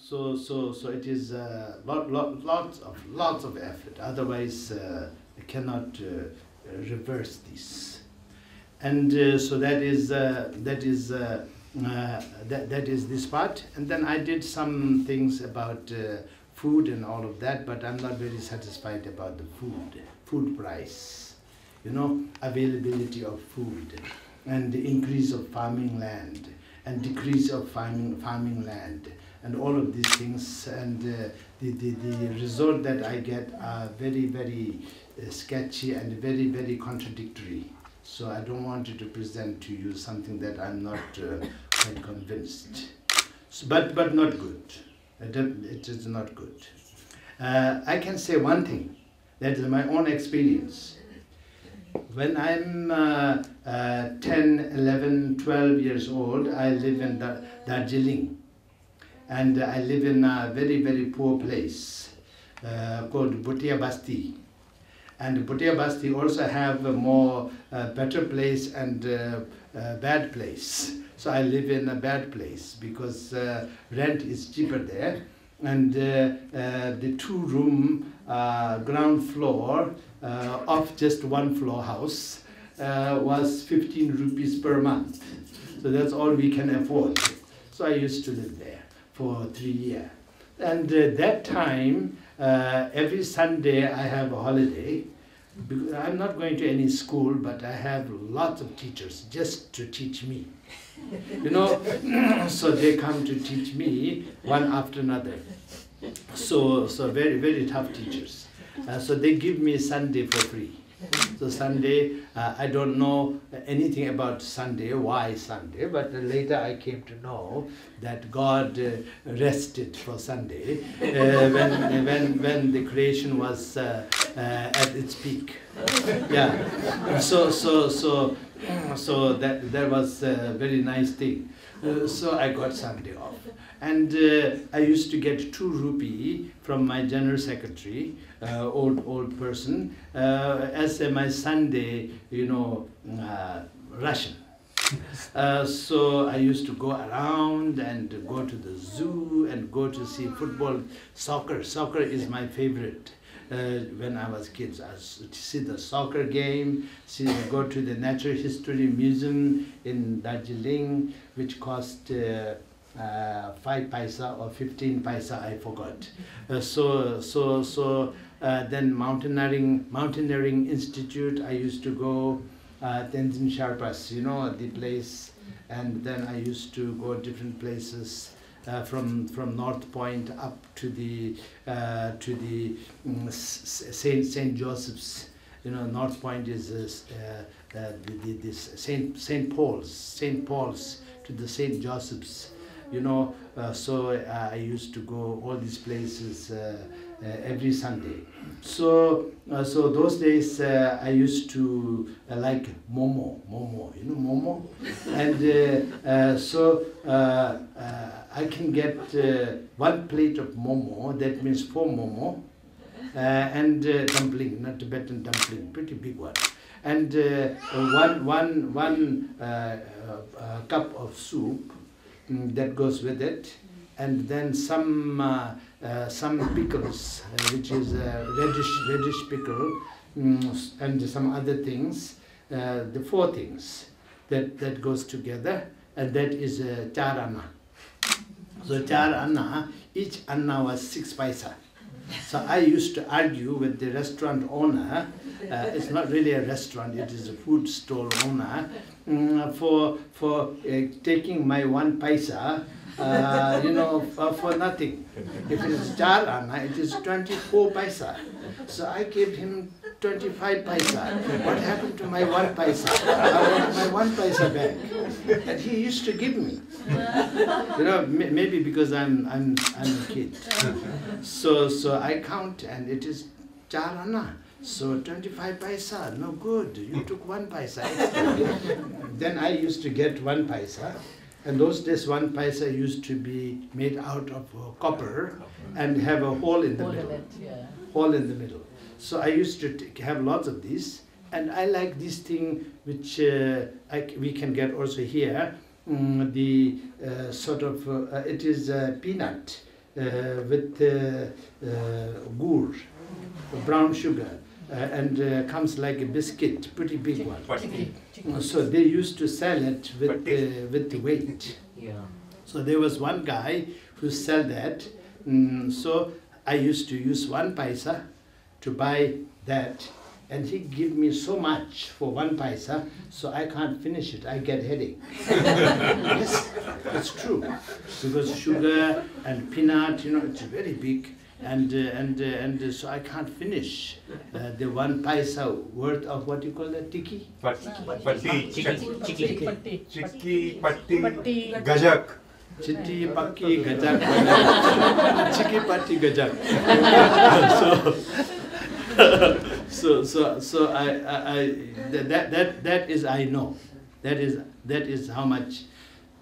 So it is lots of effort. Otherwise, I cannot reverse this. And so that is this part. And then I did some things about food and all of that, but I'm not very satisfied about the food price, you know, availability of food, and the increase of farming land and decrease of farming land, and all of these things. And the result that I get are very sketchy and very contradictory. So I don't want to present to you something that I'm not quite convinced. So, but not good. It is not good. I can say one thing. That is my own experience. When I'm 10, 11, 12 years old, I live in Darjeeling. And I live in a very poor place called Bhutia Basti. And Bhutia Basti also have a more better place and bad place. So I live in a bad place because rent is cheaper there. And the 2-room ground floor of just 1-floor house was 15 rupees per month. So that's all we can afford. So I used to live there for 3 years. And that time, every Sunday I have a holiday. I'm not going to any school, but I have lots of teachers just to teach me. You know, so they come to teach me one after another. So very tough teachers. So they give me Sunday for free. So Sunday, I don't know anything about Sunday, why Sunday, but later I came to know that God rested for Sunday when the creation was at its peak. Yeah. So that was a very nice thing. So I got Sunday off. And I used to get 2 rupee from my general secretary, old person, as my Sunday, you know, ration. So I used to go around and go to the zoo and go to see football, soccer. Soccer is my favorite. When I was kids, I used to see the soccer game, go to the Natural History Museum in Darjeeling, which cost 5 paisa or 15 paisa, I forgot. Then Mountaineering Institute, I used to go, Tenzin Sherpas, you know, the place. And then I used to go different places. From North Point up to the Saint Joseph's. You know, North Point is this Saint Paul's to the Saint Joseph's. You know, so I used to go all these places every Sunday. So those days I used to like momo, you know momo, and so I can get 1 plate of momo. That means 4 momo, and dumpling, not Tibetan dumpling, pretty big one, and one cup of soup that goes with it, and then some pickles, which is reddish pickle, and some other things. The 4 things that goes together, and that is 4 anna. So 4 anna, each anna was 6 paisa. So I used to argue with the restaurant owner. It's not really a restaurant; it is a food stall owner, for taking my 1 paisa, you know, for nothing. If it is 4 anna, it is 24 paisa. So I gave him 25 paisa. What happened to my 1 paisa? I want my 1 paisa back. And he used to give me. You know, maybe because I'm a kid. So I count, and it is 4 anna. So 25 paisa, no good. You took 1 paisa. Then I used to get 1 paisa. And those days 1 paisa used to be made out of copper and have a hole in the middle. Hole in the middle. So I used to have lots of these. And I like this thing which we can get also here. The sort of, it is peanut with gur, brown sugar, and comes like a biscuit, pretty big one. So they used to sell it with the weight. Yeah. So there was one guy who sell that. So I used to use 1 paisa to buy that, and he give me so much for 1 paisa, so I can't finish it. I get headache. Yes, it's true, because sugar and peanut, you know, it's very big, and so I can't finish the 1 paisa worth of what you call that, tiki? Patti, chikki, patti, Patti. gajak. Chitti, pakki, gajak, chiki, patti, gajak. So that is, I know, that is how much.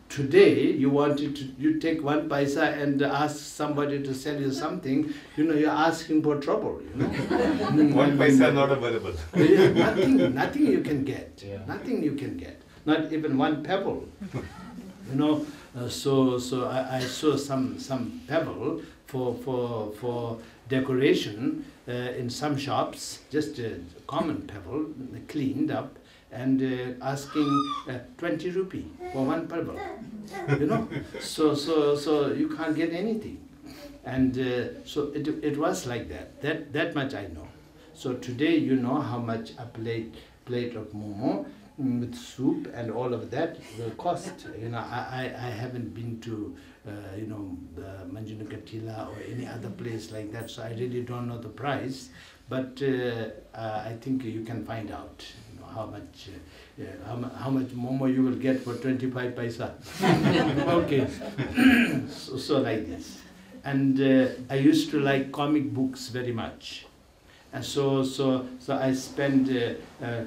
Today you take 1 paisa and ask somebody to sell you something, you know, you're asking for trouble, you know. 1 paisa not available. Nothing you can get. Yeah. Nothing you can get. Not even 1 pebble. You know, so I saw some pebble for decoration in some shops, just a common pebble, cleaned up, and asking 20 rupee for 1 pebble. You know, so you can't get anything, and so it was like that. That much I know. So today you know how much a plate of momo with soup and all of that will cost. You know, I haven't been to you know, the Manjunakatila or any other place like that, so I really don't know the price. But I think you can find out, you know, how much momo you will get for 25 paisa. Okay, so like this. And I used to like comic books very much. And so I spend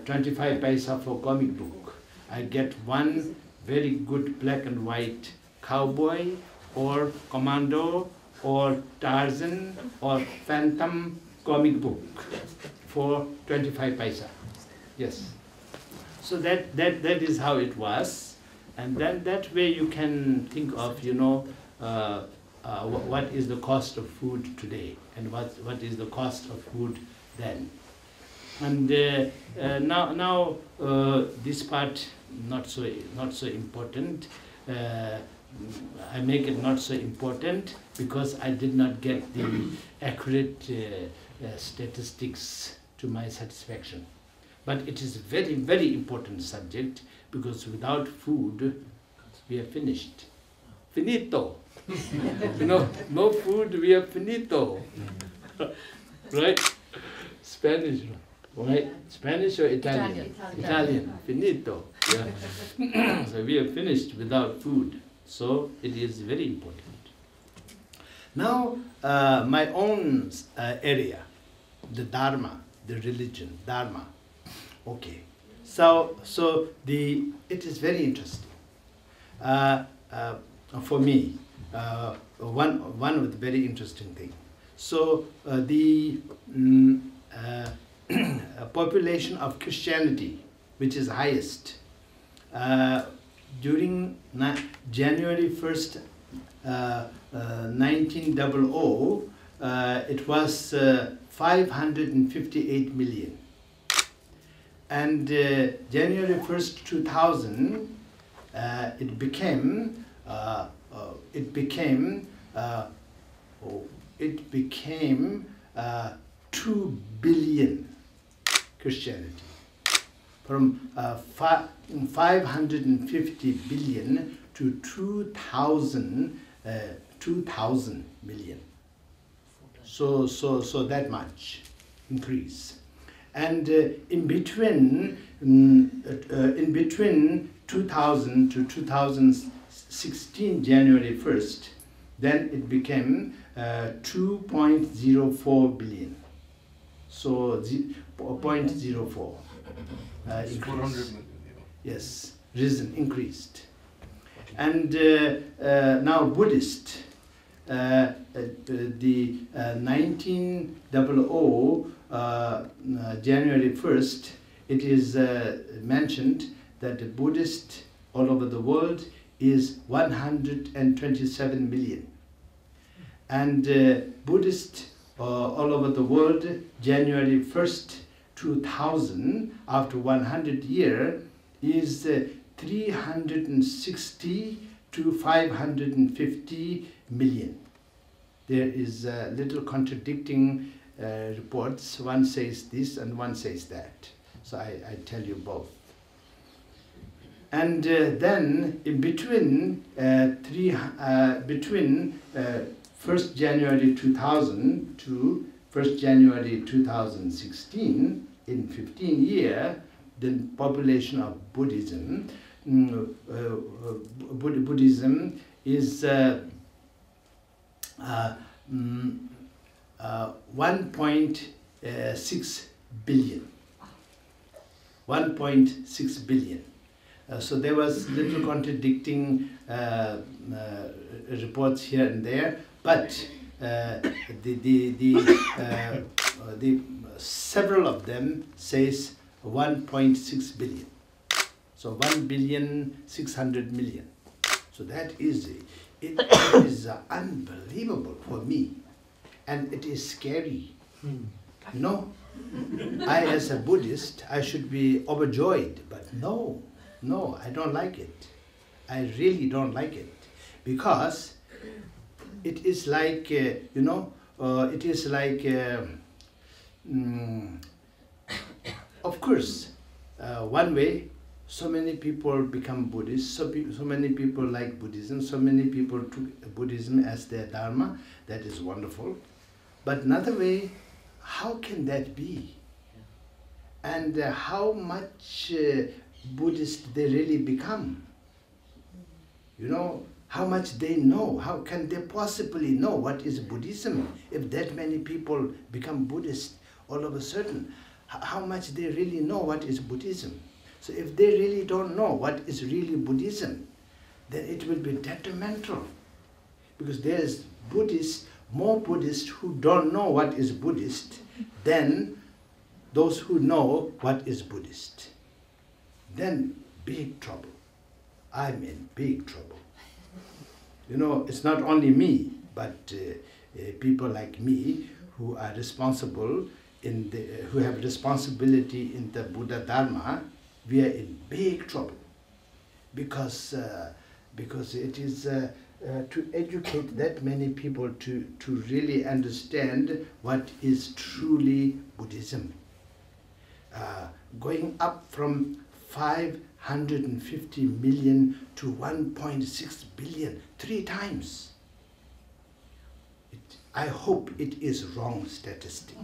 25 paisa for comic book. I get 1 very good black and white cowboy or commando or Tarzan or Phantom comic book for 25 paisa. Yes. So that is how it was, and then that way you can think of, you know, what is the cost of food today and what is the cost of food then. And now this part not so important. I make it not so important because I did not get the accurate statistics to my satisfaction. But it is a very, very important subject, because without food we are finished. Finito. You know, no food, we are finito. Right? Spanish, right? Spanish or Italian? Italian. Finito. Yeah. So we are finished without food. So it is very important. Now, my own area, the Dharma, the religion, Dharma. Okay. So it is very interesting. For me, one of the very interesting thing. So the population of Christianity, which is highest, during January 1st, 1900, it was 558 million. And January 1st, 2000, it became 2 billion Christianity, from 550 billion to 2,000 million. So that much increase. And in between 2000 to 2016, January 1st, then it became 2.04 billion. So 0.04 increase. 400 million. Yes, risen, increased. And now Buddhist, the 1900, January 1st, it is mentioned that the Buddhist all over the world is 127 million. And Buddhists all over the world, January 1st, 2000, after 100 years, is 360 to 550 million. There is little contradicting reports. One says this and one says that. So I tell you both. And then in between 1st January 2000 to 1st January 2016, in 15 years, the population of Buddhism is 1.6 billion. 1.6 billion. So there was little contradicting reports here and there, but several of them says 1.6 billion. So 1,600,000,000. So that is it is unbelievable for me, and it is scary. You know, I as a Buddhist, I should be overjoyed, but no, I don't like it. I really don't like it, because it is like, it is like, of course, one way, so many people become Buddhists, so many people like Buddhism, so many people took Buddhism as their dharma. That is wonderful. But another way, how can that be? And how much Buddhist they really become? You know, how much they know? How can they possibly know what is Buddhism if that many people become Buddhist all of a sudden? How much they really know what is Buddhism? So if they really don't know what is really Buddhism, then it will be detrimental, because there is more Buddhists who don't know what is Buddhist than those who know what is Buddhist. Then big trouble. I'm in big trouble. You know, it's not only me, but people like me who are responsible who have responsibility in the Buddha Dharma. We are in big trouble, because it is to educate that many people to really understand what is truly Buddhism. Going up from 550 million to 1.6 billion, 3 times. I hope it is wrong statistic.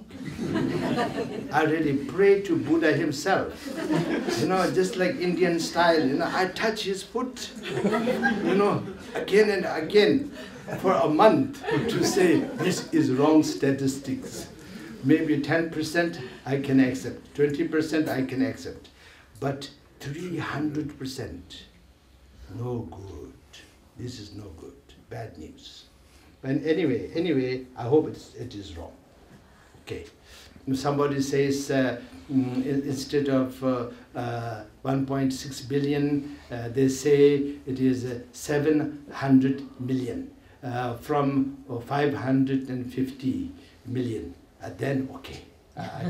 I really pray to Buddha himself. You know, just like Indian style, you know, I touch his foot, you know, again and again for a month to say this is wrong statistics. Maybe 10% I can accept, 20% I can accept, but 300%, no good. This is no good, bad news. And anyway, I hope it is wrong. Okay. If somebody says instead of 1.6 billion, they say it is 700 million from 550 million. Then okay, I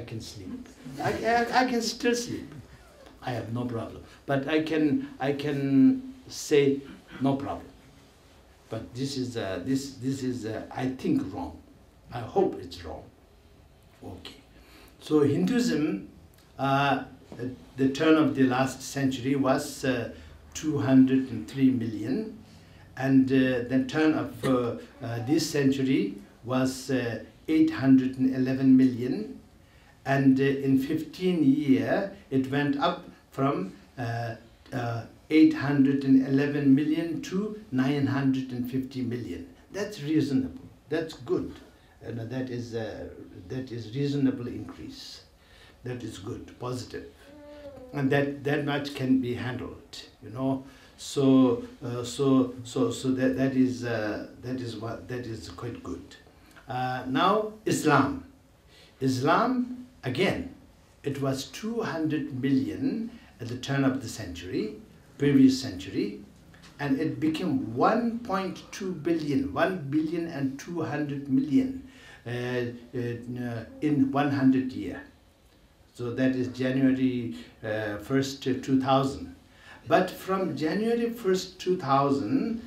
can sleep. I can still sleep. I have no problem. But I can say no problem. But this is I think wrong. I hope it's wrong. Okay. So Hinduism, the turn of the last century was 203 million, and the turn of this century was 811 million, and in 15 years it went up from 811 million to 950 million. That's reasonable. That's good. And that is reasonable increase. That is good, positive, and that much can be handled. You know, so that is quite good. Now Islam. Islam again, it was 200 million at the turn of the century, previous century, and it became 1.2 billion, 1,200,000,000 in 100 years. So that is January 1st, 2000. But from January 1st, 2000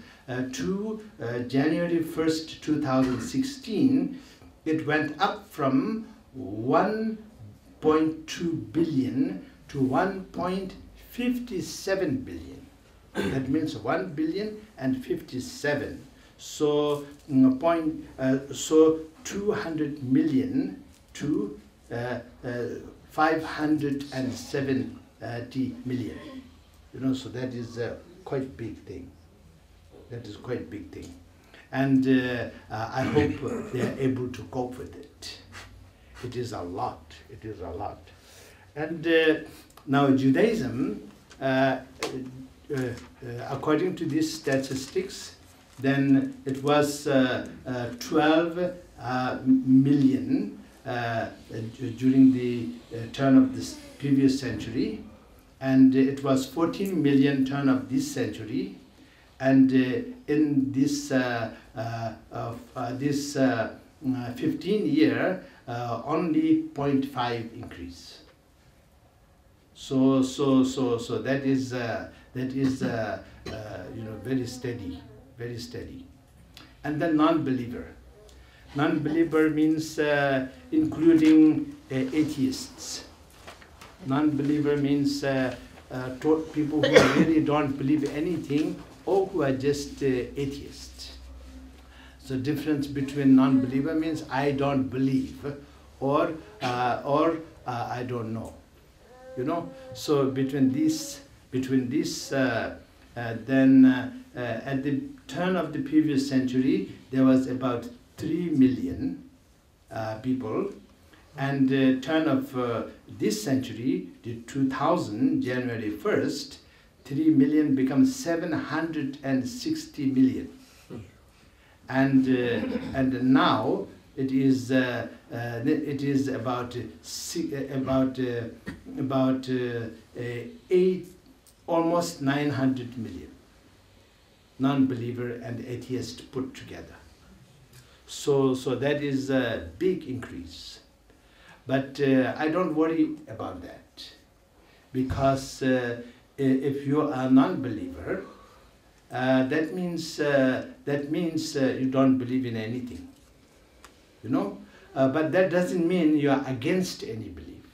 to January 1st, 2016, it went up from 1.2 billion to 1.57 billion. That means 1,000,000,057. So, so 200 million to 570 million. You know, so that is a quite big thing. That is quite big thing. And I hope they are able to cope with it. It is a lot. It is a lot. And now Judaism, according to these statistics, then it was 12 million during the turn of this previous century, and it was 14 million turn of this century, and in this 15 year, only 0.5 increase. So that is you know, very steady, very steady. And then non-believer. Non-believer means including atheists. Non-believer means people who really don't believe anything, or who are just atheists. So difference between non-believer means I don't believe, or I don't know. You know. So between this, then at the turn of the previous century, there was about 3 million people, and turn of this century, the 2000, January 1st, 3 million becomes 760 million. And now it is about almost 900 million non-believer and atheist put together. So that is a big increase. But I don't worry about that, because if you are a non-believer, that means you don't believe in anything, you know. But that doesn't mean you are against any belief.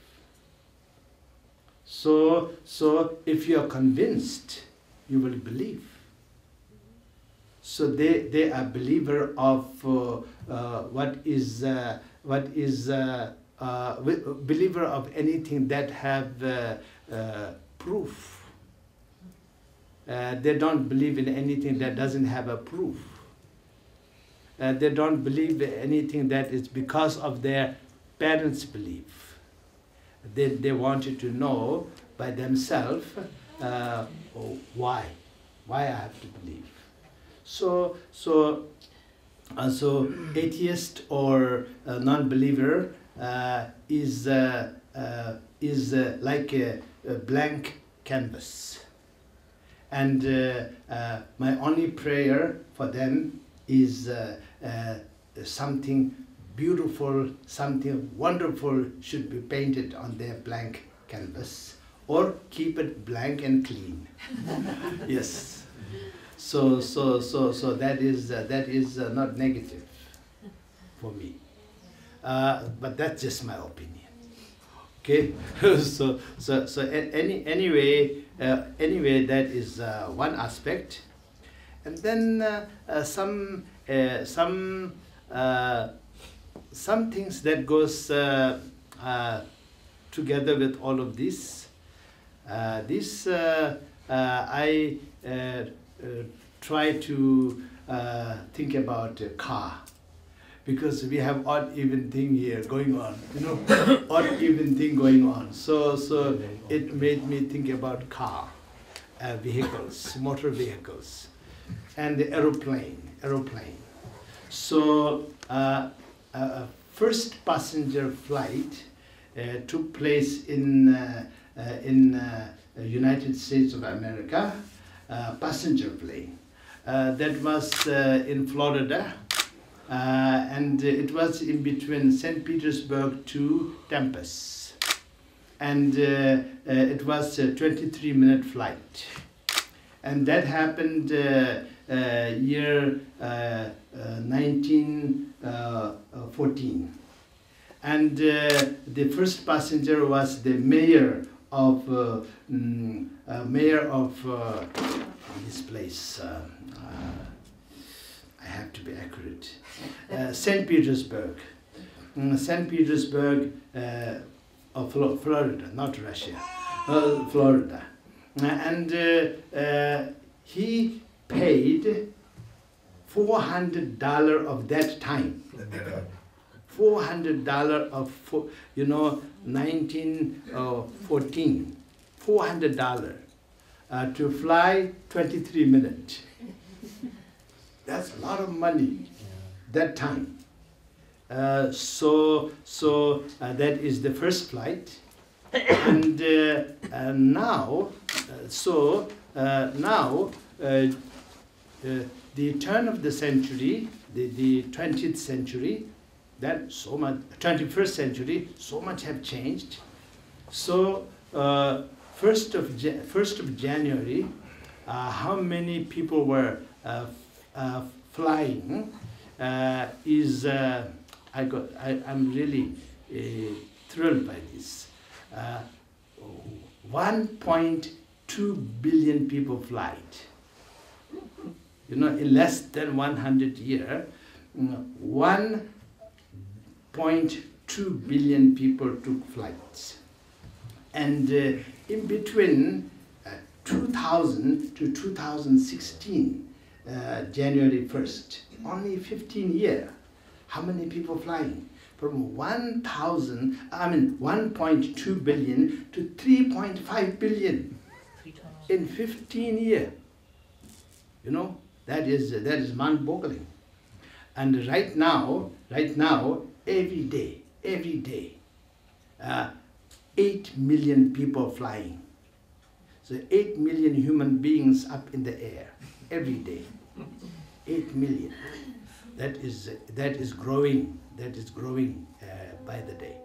So if you are convinced, you will believe. So they are believer of believer of anything that have proof. They don't believe in anything that doesn't have a proof. They don't believe anything that is because of their parents' belief. They wanted to know by themselves why I have to believe. So atheist or non-believer is like a blank canvas. And my only prayer for them is something beautiful, something wonderful should be painted on their blank canvas, or keep it blank and clean. Yes. So that is not negative for me, but that's just my opinion. Okay. Anyway, that is one aspect, and then some things that goes together with all of this. I try to think about a car, because we have odd even thing here going on, you know, odd even thing going on. So it made me think about car, vehicles, motor vehicles, and the aeroplane. So first passenger flight took place in United States of America, passenger plane. That was in Florida, and it was in between St. Petersburg to Tempest. And it was a 23-minute flight. And that happened year 1914. And the first passenger was the mayor of this place. I have to be accurate. St. Petersburg. St. Petersburg of Florida, not Russia. Florida. And he paid $400 of that time. $400 of, 1914. $400 to fly 23 minutes. That's a lot of money that time. So that is the first flight. And now the turn of the century, the 20th century, then so much, 21st century, so much have changed. So 1st of January, how many people were flying is I'm really thrilled by this. 1.2 billion people flight. In less than 100 years, 1.2 billion people took flights. And in between 2000 to 2016, January 1st, only 15 years, how many people flying? From 1.2 billion to 3.5 billion in 15 years. That is mind-boggling. And right now, every day, 8 million people flying. So 8 million human beings up in the air every day. 8 million. That is growing. That is growing by the day.